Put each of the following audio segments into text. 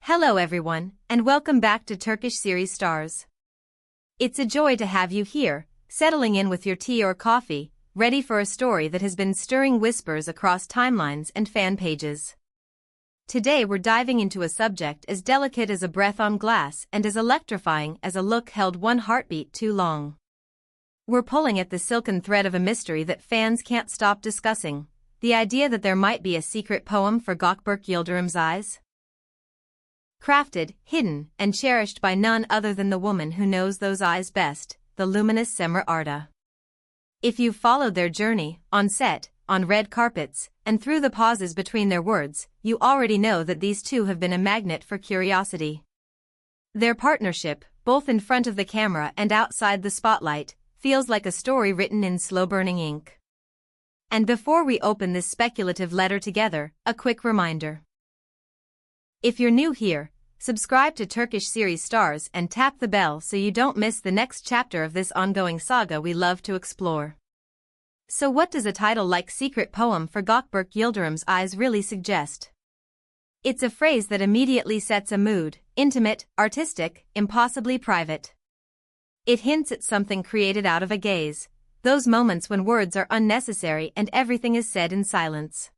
Hello everyone, and welcome back to Turkish series stars. It's a joy to have you here, settling in with your tea or coffee, ready for a story that has been stirring whispers across timelines and fan pages. Today we're diving into a subject as delicate as a breath on glass and as electrifying as a look held one heartbeat too long. We're pulling at the silken thread of a mystery that fans can't stop discussing, the idea that there might be a secret poem for Gökberk Yıldırım's eyes. Crafted, hidden, and cherished by none other than the woman who knows those eyes best, the luminous Cemre Arda. If you've followed their journey, on set, on red carpets, and through the pauses between their words, you already know that these two have been a magnet for curiosity. Their partnership, both in front of the camera and outside the spotlight, feels like a story written in slow-burning ink. And before we open this speculative letter together, a quick reminder. If you're new here, subscribe to Turkish series stars and tap the bell so you don't miss the next chapter of this ongoing saga we love to explore. So what does a title like Secret Poem for Gökberk Yıldırım's Eyes really suggest? It's a phrase that immediately sets a mood, intimate, artistic, impossibly private. It hints at something created out of a gaze, those moments when words are unnecessary and everything is said in silence.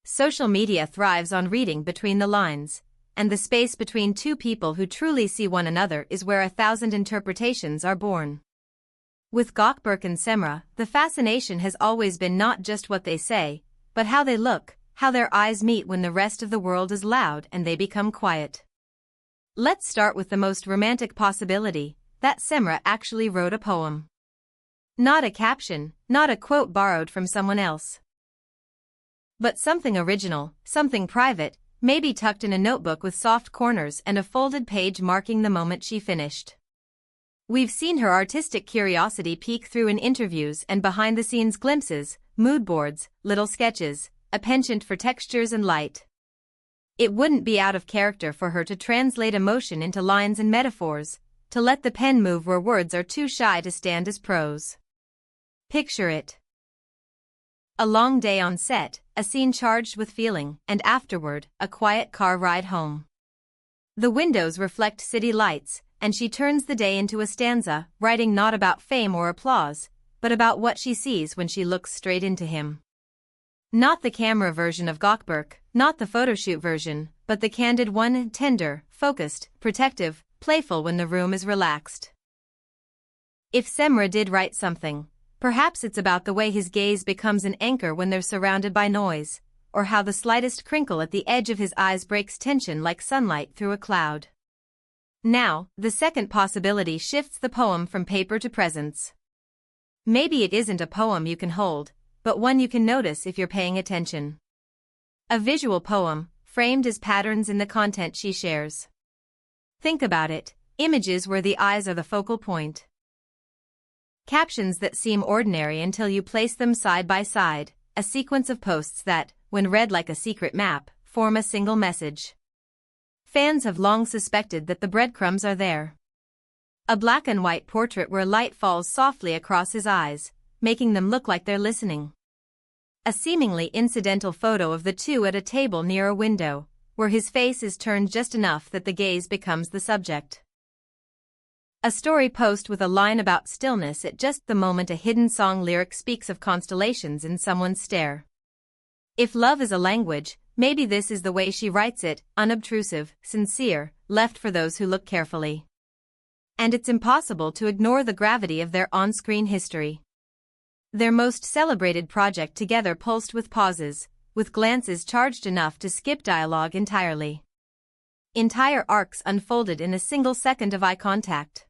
Social media thrives on reading between the lines, and the space between two people who truly see one another is where 1,000 interpretations are born. With Gökberk and Cemre, the fascination has always been not just what they say, but how they look, how their eyes meet when the rest of the world is loud and they become quiet. Let's start with the most romantic possibility, that Cemre actually wrote a poem. Not a caption, not a quote borrowed from someone else. But something original, something private, maybe tucked in a notebook with soft corners and a folded page marking the moment she finished. We've seen her artistic curiosity peek through in interviews and behind-the-scenes glimpses, mood boards, little sketches, a penchant for textures and light. It wouldn't be out of character for her to translate emotion into lines and metaphors, to let the pen move where words are too shy to stand as prose. Picture it. A long day on set, a scene charged with feeling, and afterward, a quiet car ride home. The windows reflect city lights, and she turns the day into a stanza, writing not about fame or applause, but about what she sees when she looks straight into him. Not the camera version of Gökberk, not the photoshoot version, but the candid one, tender, focused, protective, playful when the room is relaxed. If Cemre did write something, perhaps it's about the way his gaze becomes an anchor when they're surrounded by noise, or how the slightest crinkle at the edge of his eyes breaks tension like sunlight through a cloud. Now, the second possibility shifts the poem from paper to presence. Maybe it isn't a poem you can hold, but one you can notice if you're paying attention. A visual poem, framed as patterns in the content she shares. Think about it, images where the eyes are the focal point. Captions that seem ordinary until you place them side by side, a sequence of posts that, when read like a secret map, form a single message. Fans have long suspected that the breadcrumbs are there. A black and white portrait where light falls softly across his eyes, making them look like they're listening. A seemingly incidental photo of the two at a table near a window, where his face is turned just enough that the gaze becomes the subject. A story post with a line about stillness at just the moment a hidden song lyric speaks of constellations in someone's stare. If love is a language, maybe this is the way she writes it, unobtrusive, sincere, left for those who look carefully. And it's impossible to ignore the gravity of their on-screen history. Their most celebrated project together pulsed with pauses, with glances charged enough to skip dialogue entirely. Entire arcs unfolded in a single second of eye contact.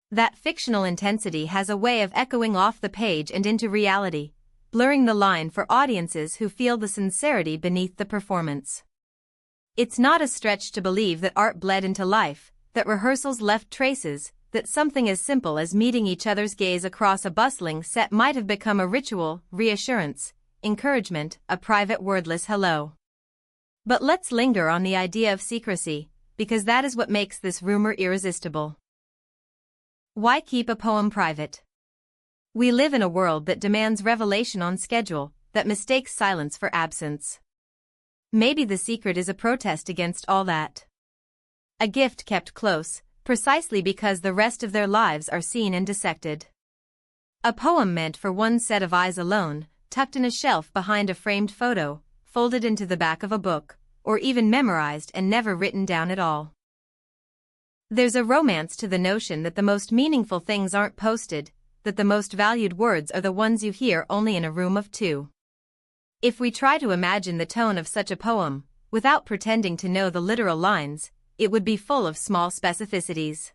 That fictional intensity has a way of echoing off the page and into reality, blurring the line for audiences who feel the sincerity beneath the performance. It's not a stretch to believe that art bled into life, that rehearsals left traces, that something as simple as meeting each other's gaze across a bustling set might have become a ritual, reassurance, encouragement, a private wordless hello. But let's linger on the idea of secrecy, because that is what makes this rumor irresistible. Why keep a poem private? We live in a world that demands revelation on schedule, that mistakes silence for absence. Maybe the secret is a protest against all that. A gift kept close, precisely because the rest of their lives are seen and dissected. A poem meant for one set of eyes alone, tucked in a shelf behind a framed photo, folded into the back of a book, or even memorized and never written down at all. There's a romance to the notion that the most meaningful things aren't posted, that the most valued words are the ones you hear only in a room of two. If we try to imagine the tone of such a poem, without pretending to know the literal lines, it would be full of small specificities.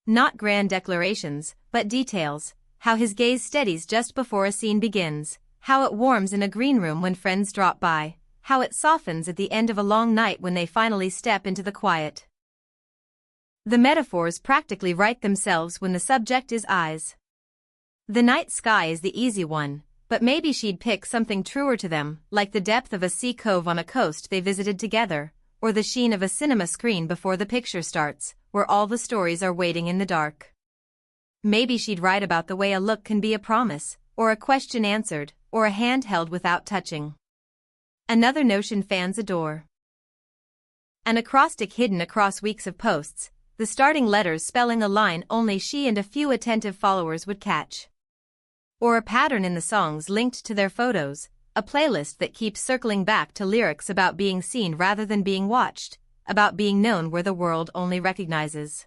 Not grand declarations, but details, how his gaze steadies just before a scene begins, how it warms in a green room when friends drop by, how it softens at the end of a long night when they finally step into the quiet. The metaphors practically write themselves when the subject is eyes. The night sky is the easy one, but maybe she'd pick something truer to them, like the depth of a sea cove on a coast they visited together, or the sheen of a cinema screen before the picture starts, where all the stories are waiting in the dark. Maybe she'd write about the way a look can be a promise, or a question answered, or a hand held without touching. Another notion fans adore. An acrostic hidden across weeks of posts, the starting letters spelling a line only she and a few attentive followers would catch. Or a pattern in the songs linked to their photos, a playlist that keeps circling back to lyrics about being seen rather than being watched, about being known where the world only recognizes.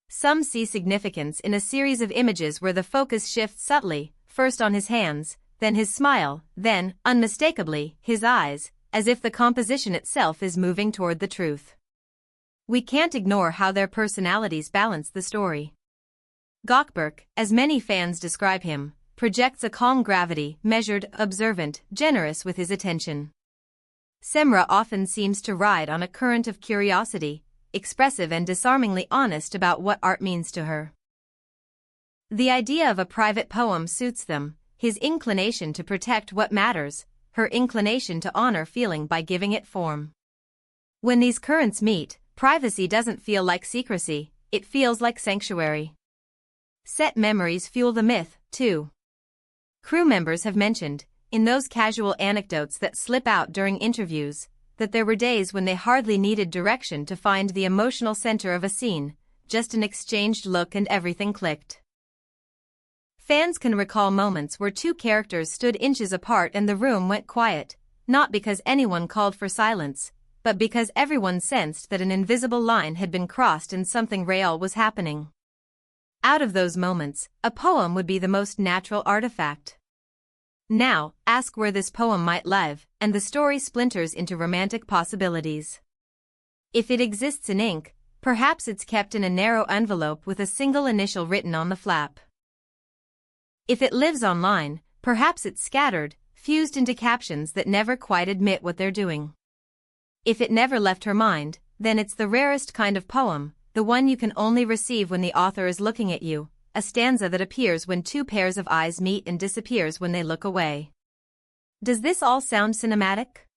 Some see significance in a series of images where the focus shifts subtly, first on his hands, then his smile, then, unmistakably, his eyes, as if the composition itself is moving toward the truth. We can't ignore how their personalities balance the story. Gökberk, as many fans describe him, projects a calm gravity, measured, observant, generous with his attention. Cemre often seems to ride on a current of curiosity, expressive and disarmingly honest about what art means to her. The idea of a private poem suits them, his inclination to protect what matters, her inclination to honor feeling by giving it form. When these currents meet, privacy doesn't feel like secrecy, it feels like sanctuary. Set memories fuel the myth, too. Crew members have mentioned, in those casual anecdotes that slip out during interviews, that there were days when they hardly needed direction to find the emotional center of a scene, just an exchanged look and everything clicked. Fans can recall moments where two characters stood inches apart and the room went quiet, not because anyone called for silence, but because everyone sensed that an invisible line had been crossed and something real was happening. Out of those moments, a poem would be the most natural artifact. Now, ask where this poem might live, and the story splinters into romantic possibilities. If it exists in ink, perhaps it's kept in a narrow envelope with a single initial written on the flap. If it lives online, perhaps it's scattered, fused into captions that never quite admit what they're doing. If it never left her mind, then it's the rarest kind of poem, the one you can only receive when the author is looking at you, a stanza that appears when two pairs of eyes meet and disappears when they look away. Does this all sound cinematic?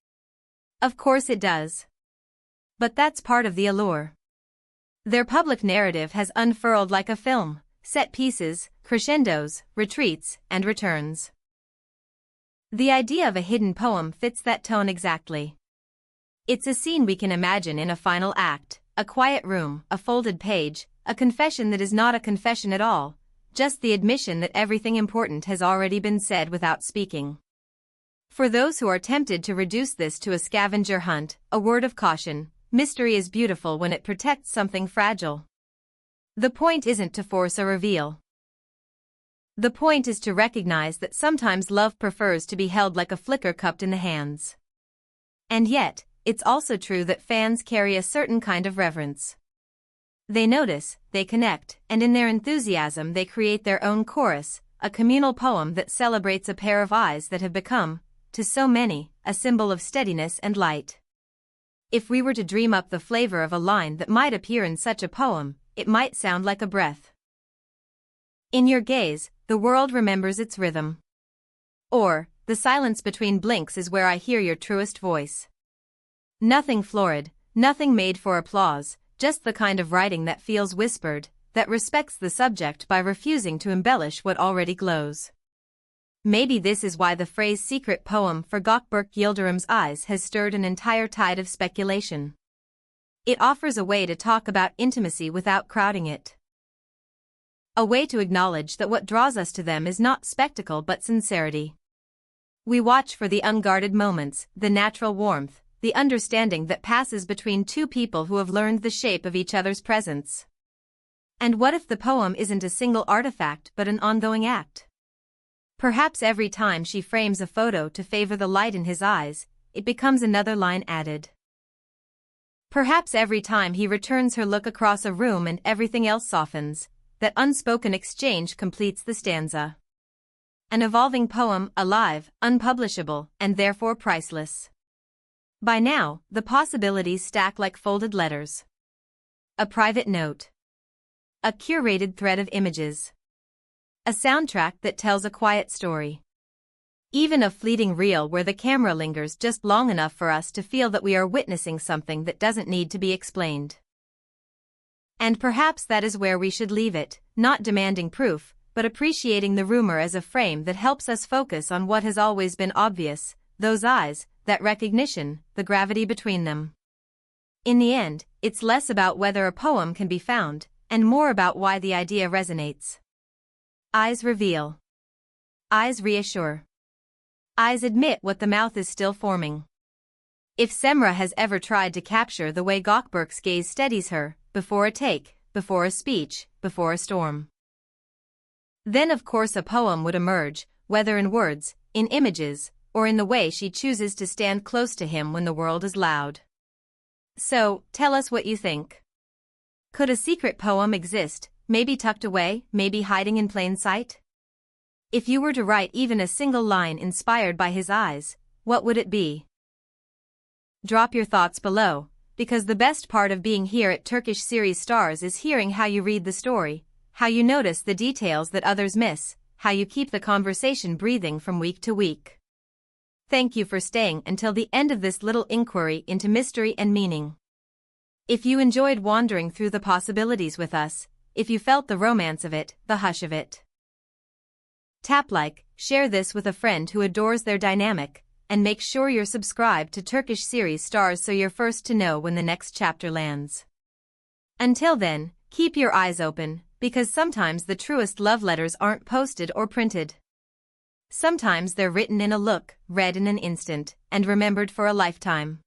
Of course it does. But that's part of the allure. Their public narrative has unfurled like a film, set pieces, crescendos, retreats, and returns. The idea of a hidden poem fits that tone exactly. It's a scene we can imagine in a final act, a quiet room, a folded page, a confession that is not a confession at all, just the admission that everything important has already been said without speaking. For those who are tempted to reduce this to a scavenger hunt, a word of caution: mystery is beautiful when it protects something fragile. The point isn't to force a reveal. The point is to recognize that sometimes love prefers to be held like a flicker cupped in the hands. And yet, it's also true that fans carry a certain kind of reverence. They notice, they connect, and in their enthusiasm they create their own chorus, a communal poem that celebrates a pair of eyes that have become, to so many, a symbol of steadiness and light. If we were to dream up the flavor of a line that might appear in such a poem, it might sound like a breath. In your gaze, the world remembers its rhythm. Or, the silence between blinks is where I hear your truest voice. Nothing florid, nothing made for applause, just the kind of writing that feels whispered, that respects the subject by refusing to embellish what already glows. Maybe this is why the phrase secret poem for Gökberk Yıldırım's eyes has stirred an entire tide of speculation. It offers a way to talk about intimacy without crowding it. A way to acknowledge that what draws us to them is not spectacle but sincerity. We watch for the unguarded moments, the natural warmth, the understanding that passes between two people who have learned the shape of each other's presence. And what if the poem isn't a single artifact but an ongoing act? Perhaps every time she frames a photo to favor the light in his eyes, it becomes another line added. Perhaps every time he returns her look across a room and everything else softens, that unspoken exchange completes the stanza. An evolving poem, alive, unpublishable, and therefore priceless. By now, the possibilities stack like folded letters. A private note. A curated thread of images. A soundtrack that tells a quiet story. Even a fleeting reel where the camera lingers just long enough for us to feel that we are witnessing something that doesn't need to be explained. And perhaps that is where we should leave it, not demanding proof, but appreciating the rumor as a frame that helps us focus on what has always been obvious, those eyes, that recognition, the gravity between them. In the end, it's less about whether a poem can be found, and more about why the idea resonates. Eyes reveal. Eyes reassure. Eyes admit what the mouth is still forming. If Cemre has ever tried to capture the way Gökberk's gaze steadies her, before a take, before a speech, before a storm, then of course a poem would emerge, whether in words, in images, or in the way she chooses to stand close to him when the world is loud. So, tell us what you think. Could a secret poem exist, maybe tucked away, maybe hiding in plain sight? If you were to write even a single line inspired by his eyes, what would it be? Drop your thoughts below, because the best part of being here at Turkish Series Stars is hearing how you read the story, how you notice the details that others miss, how you keep the conversation breathing from week to week. Thank you for staying until the end of this little inquiry into mystery and meaning. If you enjoyed wandering through the possibilities with us, if you felt the romance of it, the hush of it, tap like, share this with a friend who adores their dynamic, and make sure you're subscribed to Turkish Series Stars so you're first to know when the next chapter lands. Until then, keep your eyes open, because sometimes the truest love letters aren't posted or printed. Sometimes they're written in a look, read in an instant, and remembered for a lifetime.